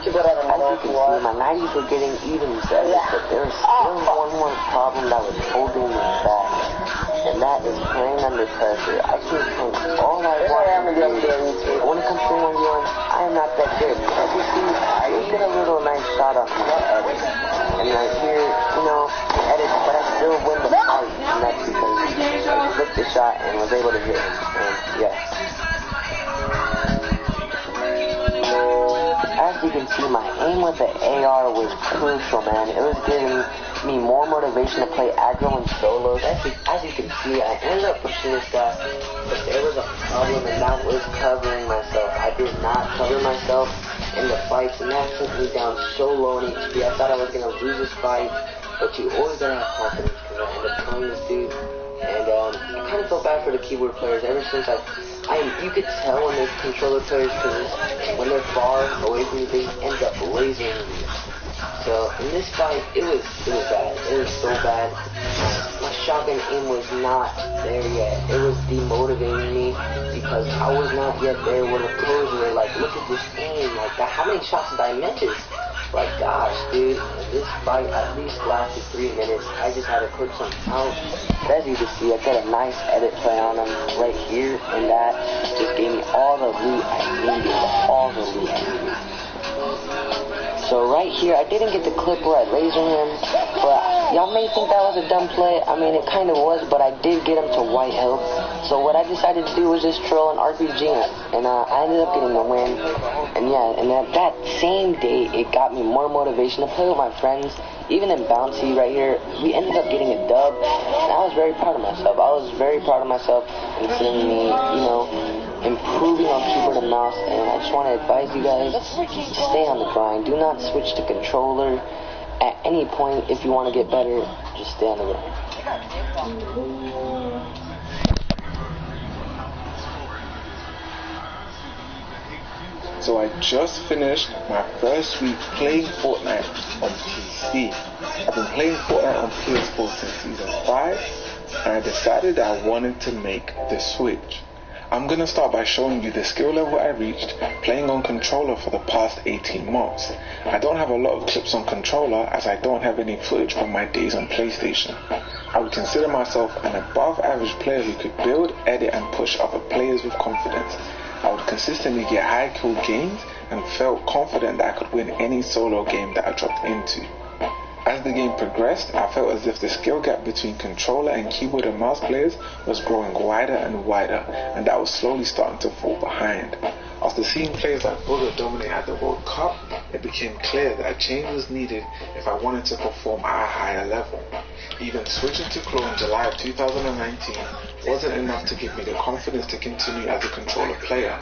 As you can see, my 90s were getting even better, but there was still one more problem that was holding me back, and that is playing under pressure. I can play all I want, but when it comes to 1v1, I am not that good. As you see, I did get a little nice shot off my edit, and right here, you know, edit, but I still win the fight, and that's because I flipped the shot and was able to hit him, and yeah. As you can see, my aim with the AR was crucial, man. It was giving me more motivation to play aggro and solos. As you can see, I ended up pushing this guy, but there was a problem, and that was covering myself. I did not cover myself in the fights, and that took me down so low in HP. I thought I was going to lose this fight, but you always got to have confidence, because I ended up killing this dude. And I kind of felt bad for the keyboard players ever since you could tell when they're controller players, because when they're far away from you, they end up lasering you. So in this fight, it was bad. It was so bad. My shotgun aim was not there yet. It was demotivating me because I was not yet there where the pros were like, look at this aim, like that. How many shots did I miss? Like, gosh, dude, this fight at least lasted 3 minutes. I just had to put some out. But as you can see, I got a nice edit play on him right here, and that just gave me all the loot I needed. All the loot I needed. So right here, I didn't get the clip where I lasered him, but y'all may think that was a dumb play. I mean, it kind of was, but I did get him to white health. So what I decided to do was just troll an RPG, and I ended up getting the win. And yeah, and that same day, it got me more motivation to play with my friends. Even in Bouncy right here, we ended up getting a dub, and I was very proud of myself. I was very proud of myself in seeing me, you know, improving on keyboard and mouse. And I just want to advise you guys, stay on the grind. Do not switch to controller at any point. If you want to get better, just stay on the grind. So I just finished my first week playing Fortnite on PC. I've been playing Fortnite on PS4 since Season 5, and I decided I wanted to make the switch. I'm going to start by showing you the skill level I reached playing on controller for the past 18 months. I don't have a lot of clips on controller as I don't have any footage from my days on PlayStation. I would consider myself an above average player who could build, edit and push other players with confidence. I would consistently get high kill games and felt confident that I could win any solo game that I dropped into. As the game progressed, I felt as if the skill gap between controller and keyboard and mouse players was growing wider and wider, and that was slowly starting to fall behind. After seeing players like Booger dominate at the World Cup, it became clear that a change was needed if I wanted to perform at a higher level. Even switching to Claw in July of 2019 wasn't enough to give me the confidence to continue as a controller player.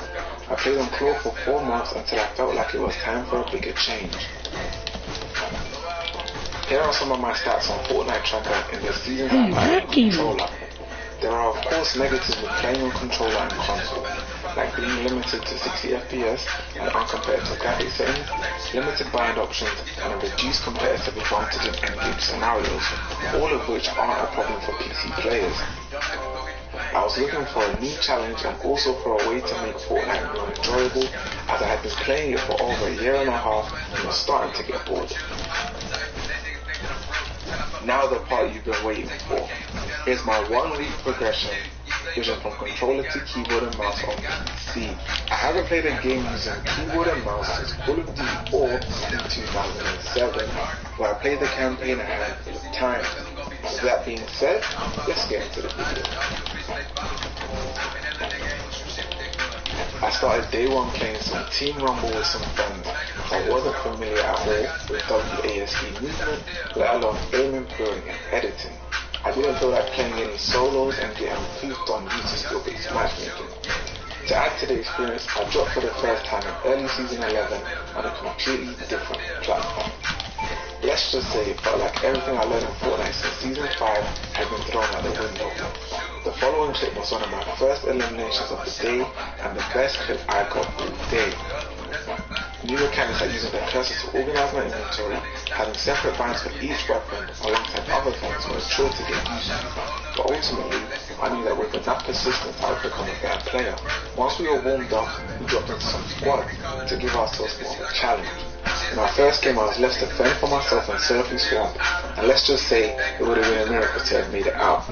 I played on Claw for 4 months until I felt like it was time for a bigger change. Here are some of my stats on Fortnite Tracker in the seasons I played on controller. There are of course negatives with playing on controller and console, like being limited to 60 FPS and uncompetitive graphics settings, limited bind options, and a reduced competitive advantage in endgame scenarios, all of which aren't a problem for PC players. I was looking for a new challenge and also for a way to make Fortnite more enjoyable, as I had been playing it for over a year and a half and was starting to get bored. Now the part you've been waiting for. Here's my 1 week progression, switching from controller to keyboard and mouse on PC. I haven't played a game using keyboard and mouse since Call of Duty 4 in 2007, where I played the campaign a handful of times. With that being said, let's get into the video. I started day 1 playing some Team Rumble with some friends. I wasn't familiar at all with WASD movement, let alone aiming, building and editing. I didn't feel like playing any solos and getting poofed on due to skill-based matchmaking. To add to the experience, I dropped for the first time in early season 11 on a completely different platform. Let's just say it felt like everything I learned in Fortnite since season 5 had been thrown out the window. The following clip was one of my first eliminations of the day and the best clip I got all day. New mechanics like using the cursor to organize my inventory, having separate binds for each weapon alongside other things were a chore to get used to. But ultimately, I knew that with enough persistence I would become a better player. Once we were warmed up, we dropped into some squads to give ourselves more of a challenge. In my first game I was left to fend for myself in Surfy Swamp, and let's just say it would have been a miracle to have made it out.